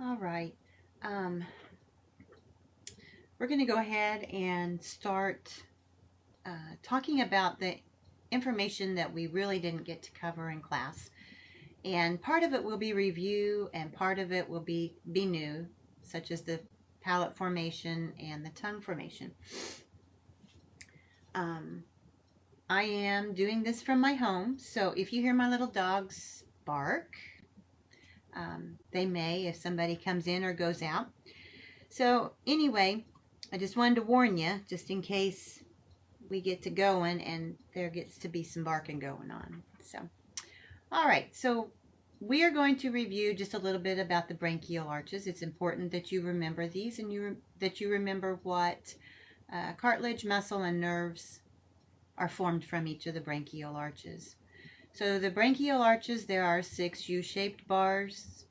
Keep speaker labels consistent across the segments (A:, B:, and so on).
A: All right. Um, we're going to go ahead and start talking about the information that we really didn't get to cover in class. And part of it will be review and part of it will be new, such as the palate formation and the tongue formation. I am doing this from my home, so if you hear my little dogs bark, they may if somebody comes in or goes out. So anyway, I just wanted to warn you, just in case we get to going and there gets to be some barking going on. So, all right, so we are going to review just a little bit about the branchial arches. It's important that you remember these and that you remember what cartilage, muscle, and nerves are formed from each of the branchial arches. So the branchial arches, there are 6 U-shaped bars,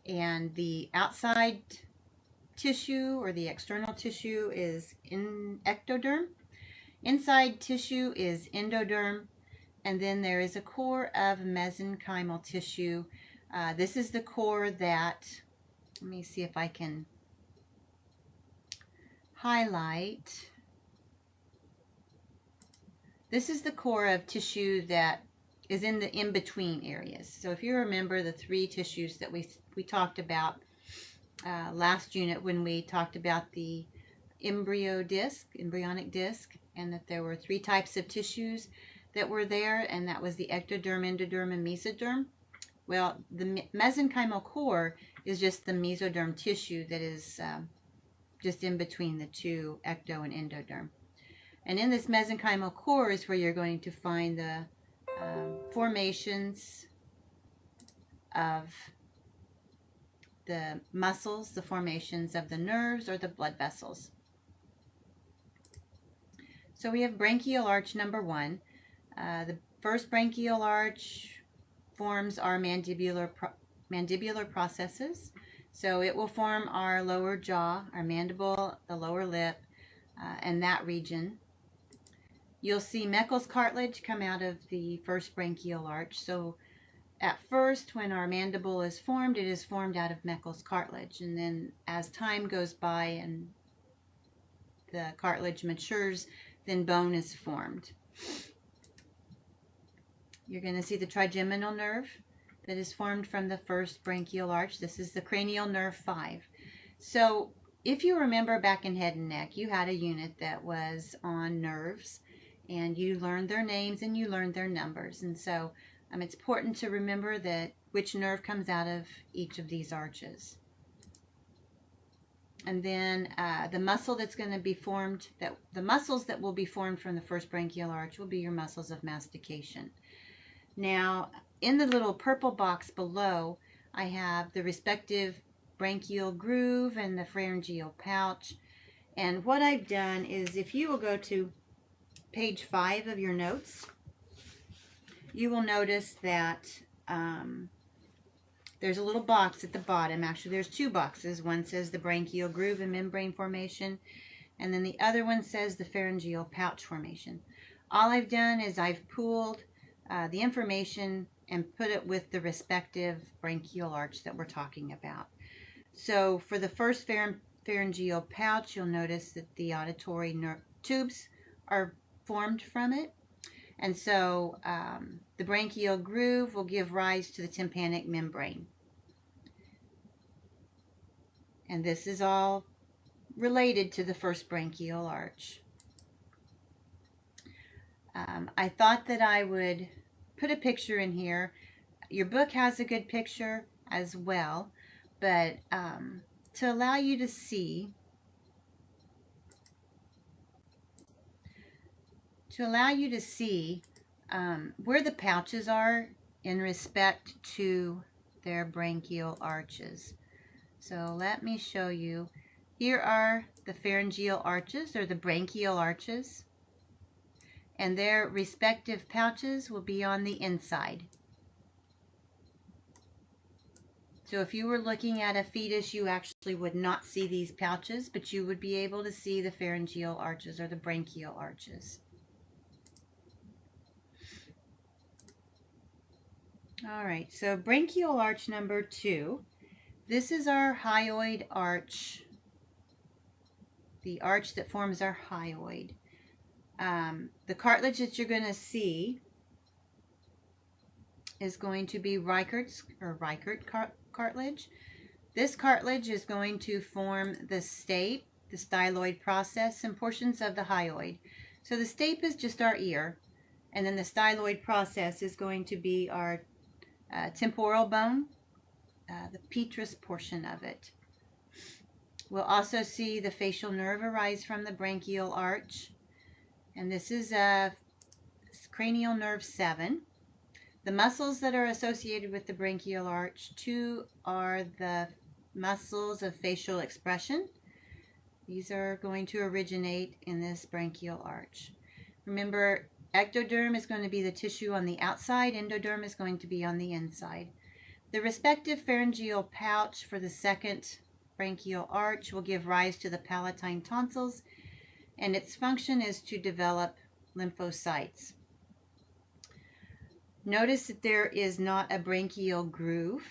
A: and the outside tissue or the external tissue is ectoderm. Inside tissue is endoderm, and then there is a core of mesenchymal tissue. This is the core that, let me see if I can highlight. This is the core of tissue that is in the in-between areas. So if you remember the 3 tissues that we talked about last unit when we talked about the embryonic disc, and that there were 3 types of tissues that were there, and that was the ectoderm, endoderm, and mesoderm. Well, the mesenchymal core is just the mesoderm tissue that is just in between the 2, ecto and endoderm. And in this mesenchymal core is where you're going to find the formations of the muscles, the formations of the nerves or the blood vessels. So we have branchial arch number 1. The first branchial arch forms our mandibular processes. So it will form our lower jaw, our mandible, the lower lip, and that region. You'll see Meckel's cartilage come out of the first branchial arch. So at first, when our mandible is formed, it is formed out of Meckel's cartilage. And then as time goes by and the cartilage matures, then bone is formed. You're going to see the trigeminal nerve that is formed from the first branchial arch. This is the cranial nerve 5. So if you remember back in head and neck, you had a unit that was on nerves, and you learned their names and you learned their numbers. And so it's important to remember that which nerve comes out of each of these arches. And then the muscle that's going to be formed, the muscles that will be formed from the first branchial arch will be your muscles of mastication. Now, in the little purple box below, I have the respective branchial groove and the pharyngeal pouch. And what I've done is, if you will go to page 5 of your notes, you will notice that there's a little box at the bottom. Actually, there's 2 boxes. One says the branchial groove and membrane formation, and then the other one says the pharyngeal pouch formation. All I've done is I've pooled the information and put it with the respective branchial arch that we're talking about. So for the first pharyngeal pouch, you'll notice that the auditory nerve tubes are formed from it. And so the branchial groove will give rise to the tympanic membrane. And this is all related to the first branchial arch. I thought that I would put a picture in here. Your book has a good picture as well, but to allow you to see, where the pouches are in respect to their branchial arches. So let me show you. Here are the pharyngeal arches, or the branchial arches, and their respective pouches will be on the inside. So if you were looking at a fetus, you actually would not see these pouches, but you would be able to see the pharyngeal arches or the branchial arches. All right, so branchial arch number 2 This is our hyoid arch, the arch that forms our hyoid. The cartilage that you're going to see is going to be Reichert cartilage. This cartilage is going to form the stape, the styloid process, and portions of the hyoid. So the stape is just our ear, and then the styloid process is going to be our temporal bone, the petrous portion of it. We'll also see the facial nerve arise from the branchial arch, and this is cranial nerve 7. The muscles that are associated with the branchial arch 2 are the muscles of facial expression. These are going to originate in this branchial arch. Remember, ectoderm is going to be the tissue on the outside, endoderm is going to be on the inside. The respective pharyngeal pouch for the second branchial arch will give rise to the palatine tonsils, and its function is to develop lymphocytes. Notice that there is not a branchial groove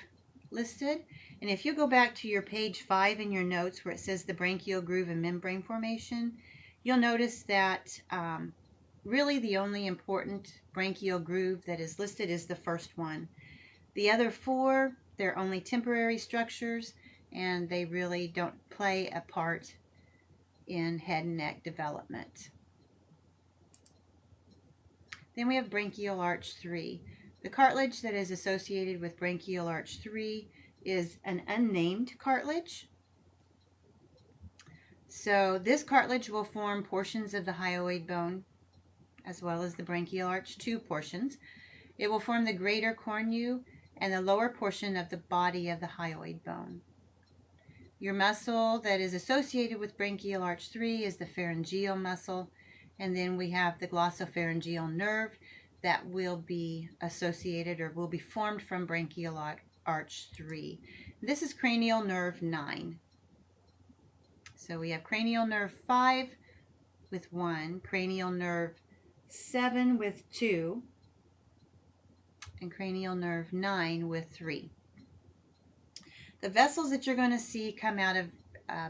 A: listed, and if you go back to your page 5 in your notes where it says the branchial groove and membrane formation, you'll notice that really the only important branchial groove that is listed is the first one. The other 4, they're only temporary structures, and they really don't play a part in head and neck development. Then we have branchial arch 3. The cartilage that is associated with branchial arch 3 is an unnamed cartilage. So this cartilage will form portions of the hyoid bone as well as the branchial arch 2 portions. It will form the greater cornu and the lower portion of the body of the hyoid bone. Your muscle that is associated with branchial arch 3 is the pharyngeal muscle, and then we have the glossopharyngeal nerve that will be associated or will be formed from branchial arch 3. This is cranial nerve 9. So we have cranial nerve 5 with 1, cranial nerve 7 with 2, and cranial nerve 9 with 3. The vessels that you're going to see come out of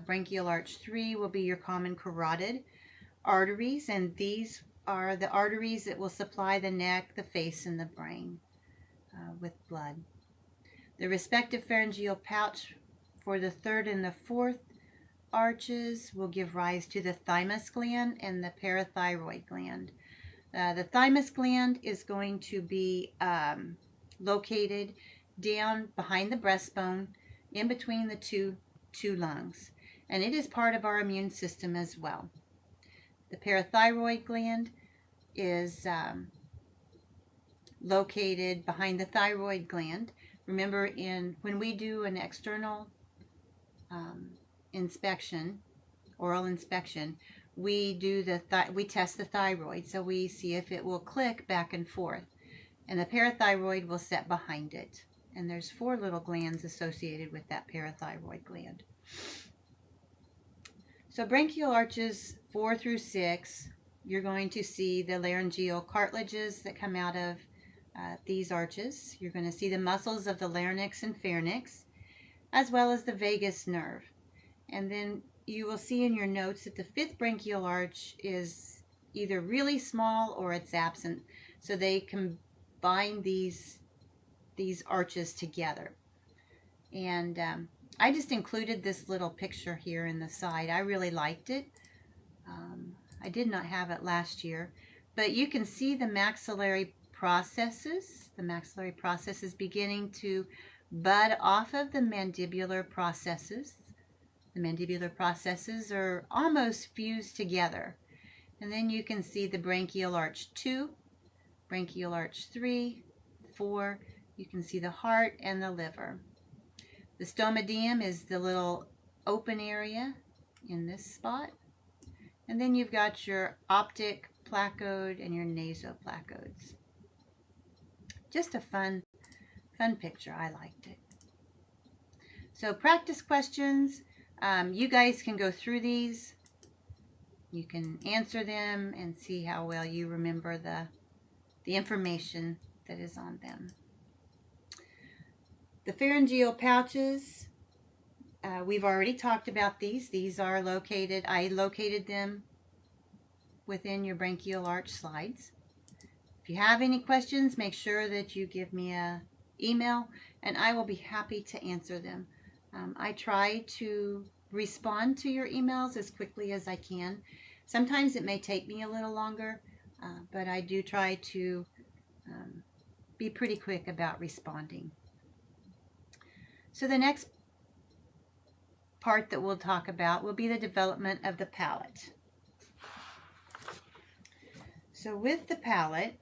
A: branchial arch 3 will be your common carotid arteries, and these are the arteries that will supply the neck, the face, and the brain with blood. The respective pharyngeal pouch for the 3rd and the 4th arches will give rise to the thymus gland and the parathyroid gland. The thymus gland is going to be located down behind the breastbone in between the two lungs, and it is part of our immune system as well. The parathyroid gland is located behind the thyroid gland. Remember, when we do an external inspection, oral inspection, we test the thyroid, so we see if it will click back and forth, and the parathyroid will sit behind it, and there's 4 little glands associated with that parathyroid gland. So branchial arches 4 through 6, you're going to see the laryngeal cartilages that come out of these arches. You're going to see the muscles of the larynx and pharynx, as well as the vagus nerve. And then you will see in your notes that the 5th branchial arch is either really small or it's absent. So they combine these arches together. And I just included this little picture here in the side. I really liked it. I did not have it last year, but you can see the maxillary processes. The maxillary processes beginning to bud off of the mandibular processes. The mandibular processes are almost fused together. And then you can see the branchial arch 2, branchial arch 3, 4. You can see the heart and the liver. The stomadeum is the little open area in this spot. And then you've got your optic placode and your nasoplacodes. Just a fun picture. I liked it. So practice questions. You guys can go through these. You can answer them and see how well you remember the information that is on them. The pharyngeal pouches we've already talked about these. These are located, I located them within your branchial arch slides. If you have any questions, make sure that you give me an email and I will be happy to answer them. I try to respond to your emails as quickly as I can. Sometimes it may take me a little longer, but I do try to be pretty quick about responding. So the next part that we'll talk about will be the development of the palate. So with the palate,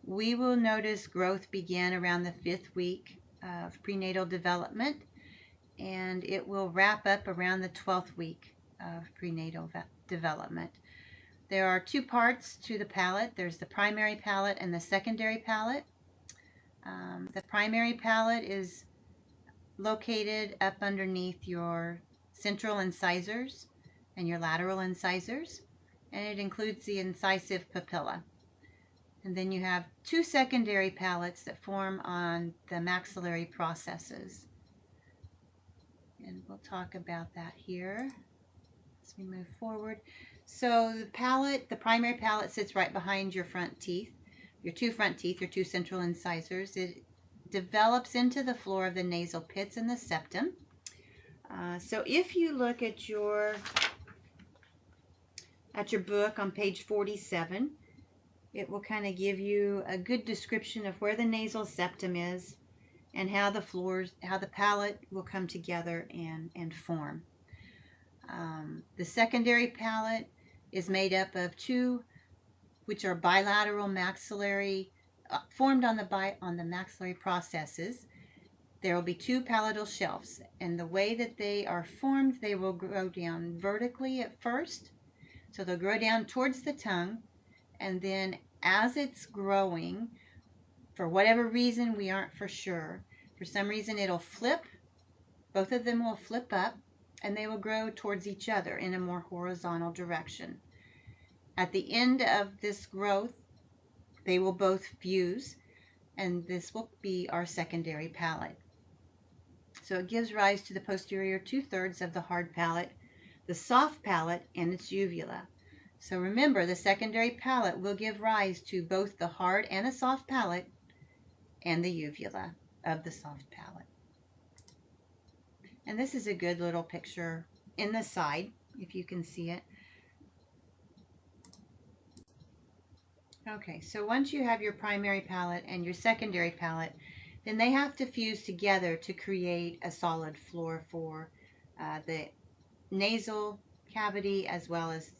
A: we will notice growth begin around the 5th week of prenatal development, and it will wrap up around the 12th week of prenatal development. There are 2 parts to the palate. There's the primary palate and the secondary palate. The primary palate is located up underneath your central incisors and your lateral incisors, and it includes the incisive papilla. And then you have 2 secondary palates that form on the maxillary processes. And we'll talk about that here as we move forward. So the palate, the primary palate sits right behind your front teeth, your 2 front teeth, your 2 central incisors. It develops into the floor of the nasal pits and the septum. So if you look at your book on page 47, it will kind of give you a good description of where the nasal septum is and how the palate will come together and form. The secondary palate is made up of 2, which are bilateral maxillary, formed on the maxillary processes. There will be 2 palatal shelves, and the way that they are formed, they will grow down vertically at first. So they'll grow down towards the tongue, and then as it's growing, for whatever reason, we aren't for sure, for some reason it'll flip, both of them will flip up, and they will grow towards each other in a more horizontal direction. At the end of this growth, they will both fuse, and this will be our secondary palate. So it gives rise to the posterior 2/3 of the hard palate, the soft palate, and its uvula. So remember, the secondary palate will give rise to both the hard and the soft palate and the uvula of the soft palate. And this is a good little picture in the side, if you can see it. Okay, so once you have your primary palate and your secondary palate, then they have to fuse together to create a solid floor for the nasal cavity as well as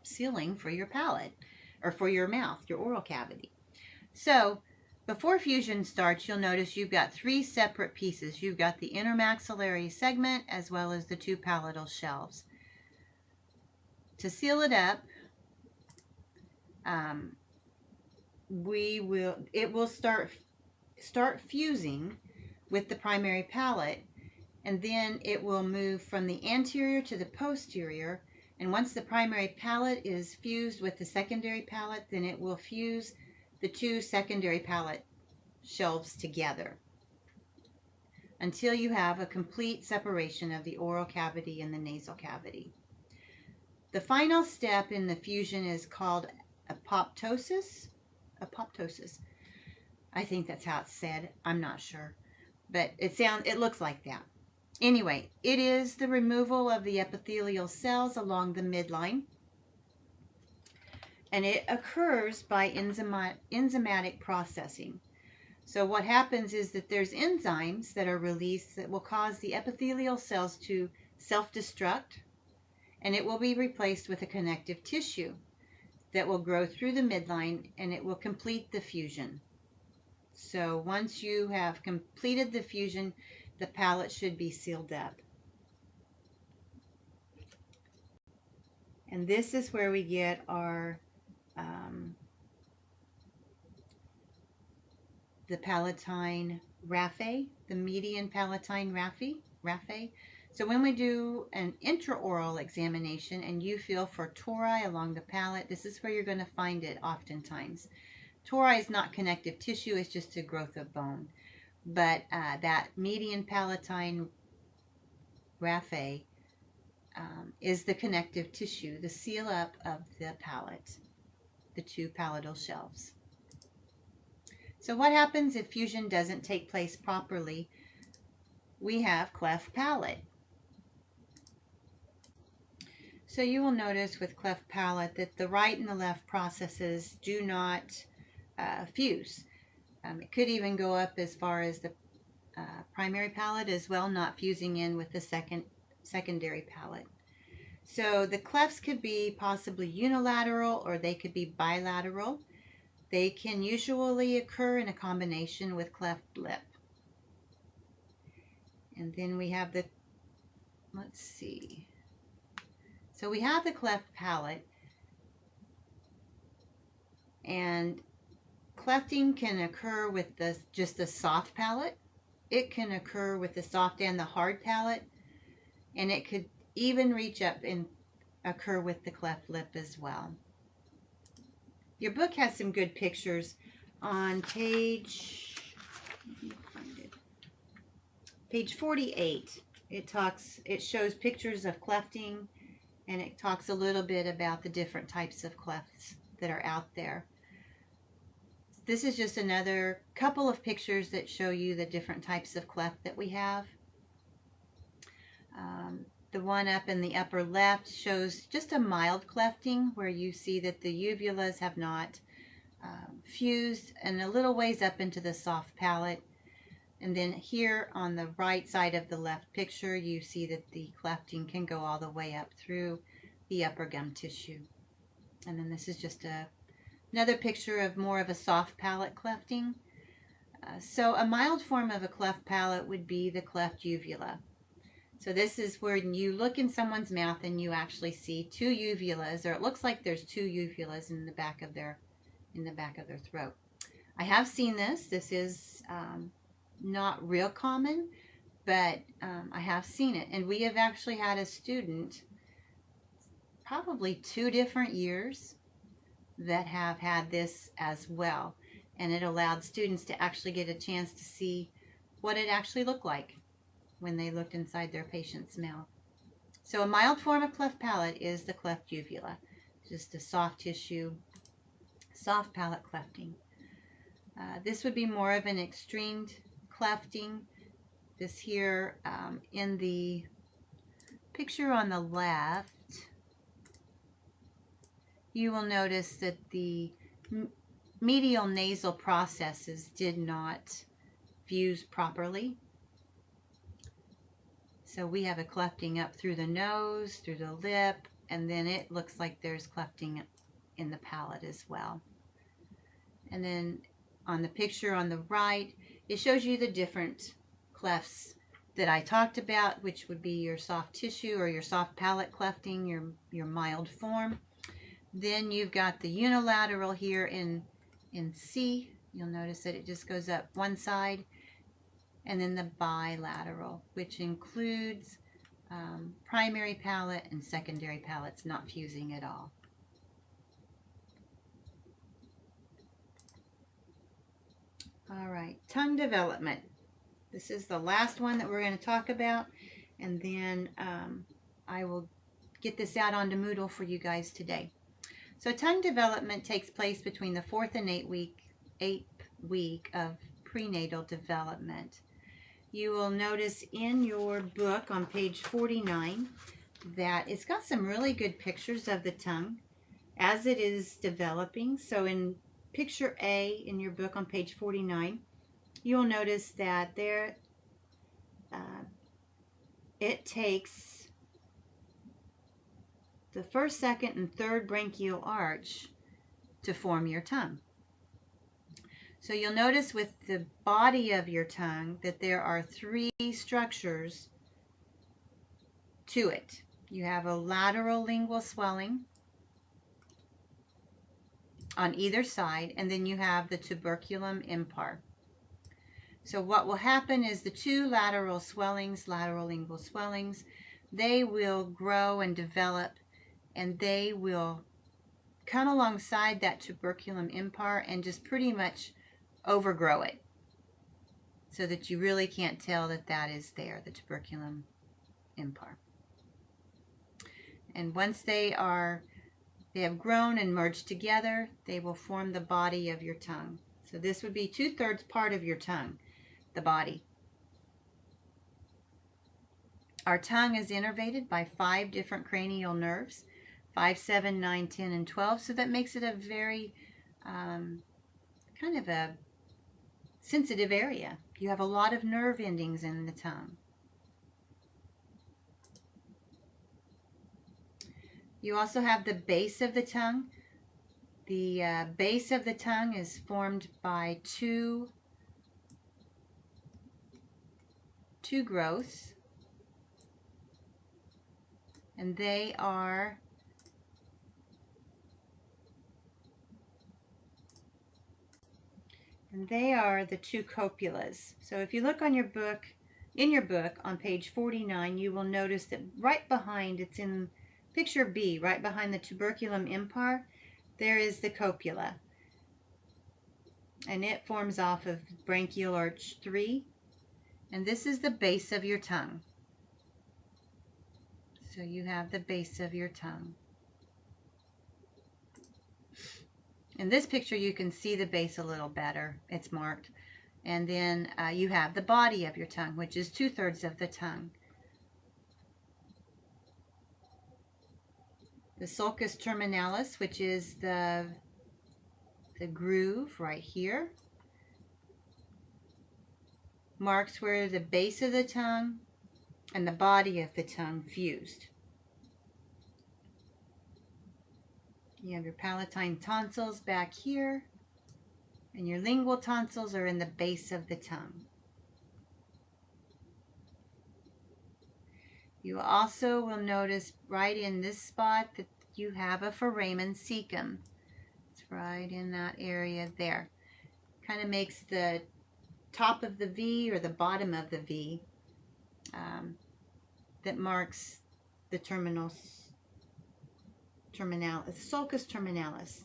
A: sealing for your palate, or for your mouth, your oral cavity. So before fusion starts, you'll notice you've got 3 separate pieces. You've got the intermaxillary segment as well as the 2 palatal shelves. To seal it up, it will start fusing with the primary palate, and then it will move from the anterior to the posterior. And once the primary palate is fused with the secondary palate, then it will fuse the 2 secondary palate shelves together until you have a complete separation of the oral cavity and the nasal cavity. The final step in the fusion is called apoptosis. Apoptosis. I think that's how it's said. I'm not sure, but it looks like that. Anyway, it is the removal of the epithelial cells along the midline, and it occurs by enzymatic processing. So what happens is that there's enzymes that are released that will cause the epithelial cells to self-destruct, and it will be replaced with a connective tissue that will grow through the midline, and it will complete the fusion. So once you have completed the fusion, the palate should be sealed up. And this is where we get our the palatine raphe, the median palatine raphe. So when we do an intraoral examination and you feel for tori along the palate, this is where you're going to find it oftentimes. Tori is not connective tissue, it's just a growth of bone. but that median palatine raphe is the connective tissue, the seal up of the palate, the two palatal shelves. So what happens if fusion doesn't take place properly? We have cleft palate. So you will notice with cleft palate that the right and the left processes do not fuse. It could even go up as far as the primary palate as well, not fusing in with the secondary palate. So the clefts could be possibly unilateral or they could be bilateral. They can usually occur in a combination with cleft lip. And then we have the, let's see. So we have the cleft palate, and clefting can occur with just the soft palate. It can occur with the soft and the hard palate, and it could even reach up and occur with the cleft lip as well. Your book has some good pictures on page 48. It shows pictures of clefting, and it talks a little bit about the different types of clefts that are out there. This is just another couple of pictures that show you the different types of cleft that we have. The one up in the upper left shows just a mild clefting where you see that the uvulas have not fused and a little ways up into the soft palate. And then here on the right side of the left picture, you see that the clefting can go all the way up through the upper gum tissue. And then this is just another picture of more of a soft palate clefting. So a mild form of a cleft palate would be the cleft uvula. So this is where you look in someone's mouth and you actually see two uvulas, or it looks like there's two uvulas in the back of their throat. I have seen this. This is not real common, but I have seen it. And we have actually had a student, probably 2 different years, that have had this as well. And it allowed students to actually get a chance to see what it actually looked like when they looked inside their patient's mouth. So a mild form of cleft palate is the cleft uvula, just a soft tissue, soft palate clefting. This would be more of an extreme clefting. This here in the picture on the left, you will notice that the medial nasal processes did not fuse properly. So we have a clefting up through the nose, through the lip, and then it looks like there's clefting in the palate as well. And then on the picture on the right, it shows you the different clefts that I talked about, which would be your soft tissue or your soft palate clefting, your mild form. Then you've got the unilateral here in C. You'll notice that it just goes up one side. And then the bilateral, which includes primary palate and secondary palates not fusing at all. All right, tongue development. This is the last one that we're going to talk about, and then I will get this out onto Moodle for you guys today. So tongue development takes place between the 4th and 8th week of prenatal development. You will notice in your book on page 49 that it's got some really good pictures of the tongue as it is developing. So in picture A in your book on page 49, you'll notice that there it takes the first, second, and third branchial arch to form your tongue. So you'll notice with the body of your tongue that there are 3 structures to it. You have a lateral lingual swelling on either side, and then you have the tuberculum impar. So what will happen is the 2 lateral swellings, lateral lingual swellings, they will grow and develop, and they will come alongside that tuberculum impar and just pretty much overgrow it. so that you really can't tell that that is there, the tuberculum impar. And once they have grown and merged together, they will form the body of your tongue. So this would be 2/3 part of your tongue, the body. Our tongue is innervated by 5 different cranial nerves, 5, 7, 9, 10, and 12. So that makes it a very kind of a sensitive area. You have a lot of nerve endings in the tongue. You also have the base of the tongue. The base of the tongue is formed by two growths, and they are the 2 copulas. So if you look on your book, on page 49, you will notice that right behind, it's in picture B, right behind the tuberculum impar, there is the copula. And it forms off of branchial arch 3. And this is the base of your tongue. So you have the base of your tongue. In this picture, you can see the base a little better. It's marked. And then you have the body of your tongue, which is 2/3 of the tongue. The sulcus terminalis, which is the groove right here, marks where the base of the tongue and the body of the tongue fused. You have your palatine tonsils back here, and your lingual tonsils are in the base of the tongue. You also will notice right in this spot that you have a foramen cecum. It's right in that area there. Kind of makes the top of the V or the bottom of the V that marks the sulcus terminalis.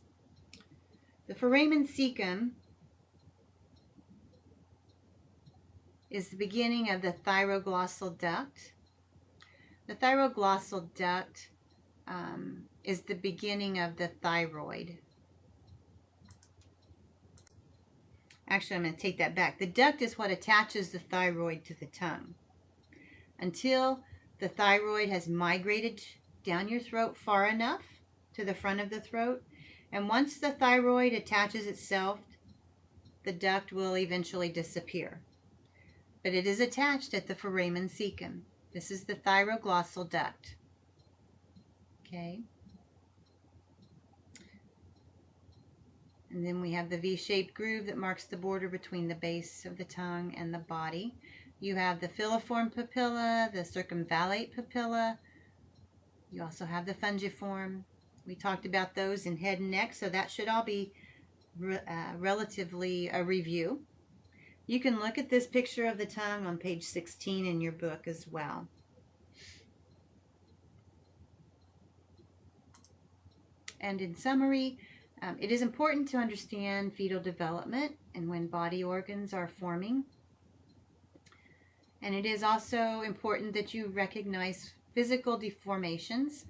A: The foramen cecum is the beginning of the thyroglossal duct. The thyroglossal duct is the beginning of the thyroid. Actually, I'm going to take that back. The duct is what attaches the thyroid to the tongue. Until the thyroid has migrated down your throat far enough to the front of the throat, and once the thyroid attaches itself, the duct will eventually disappear. But it is attached at the foramen cecum. This is the thyroglossal duct. Okay. And then we have the V-shaped groove that marks the border between the base of the tongue and the body. You have the filiform papilla, the circumvallate papilla. You also have the fungiform. We talked about those in head and neck, so that should all be relatively a review. You can look at this picture of the tongue on page 16 in your book as well. And in summary, it is important to understand fetal development and when body organs are forming. And it is also important that you recognize physical deformations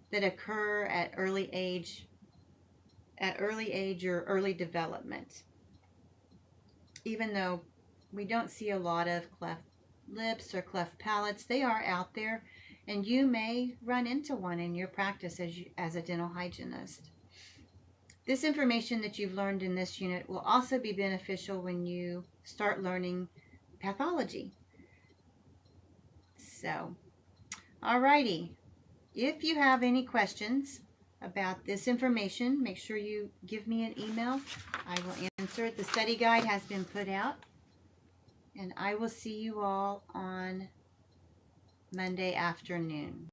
A: that occur at early age or early development. Even though we don't see a lot of cleft lips or cleft palates, they are out there, and you may run into one in your practice as a dental hygienist. This information that you've learned in this unit will also be beneficial when you start learning pathology. So, alrighty. If you have any questions about this information, make sure you give me an email. I will answer it. The study guide has been put out, and I will see you all on Monday afternoon.